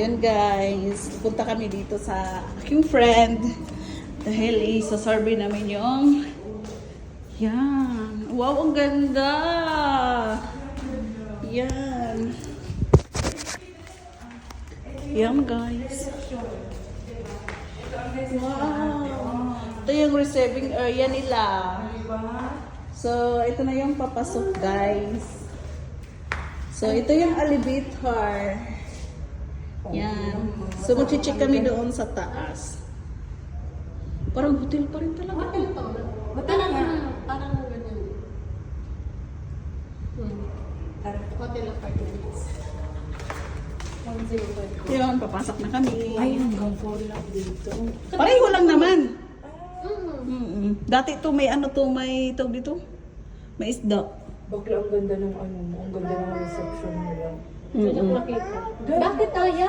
Yan guys, punta kami dito sa aking friend dahil isa-survey namin yung yan. Wow, ang ganda! Yan. Yan guys. Wow! Ito yung receiving area nila. So, ito na yung papasok guys. So, ito yung elevator. Yan. So, mag-check kami doon sa taas. Parang hotel pa rin talaga. Hotel nga. Parang ganyan. Hotel apartments. Yun, papasok na kami. Ay, hanggang 4 lang dito. Pareho lang naman. Dati to may ano to, may tawag dito. May isda. Bakla ang ganda ng ano mo, ang ganda ng reception nila. Nakita. Bakit tayo?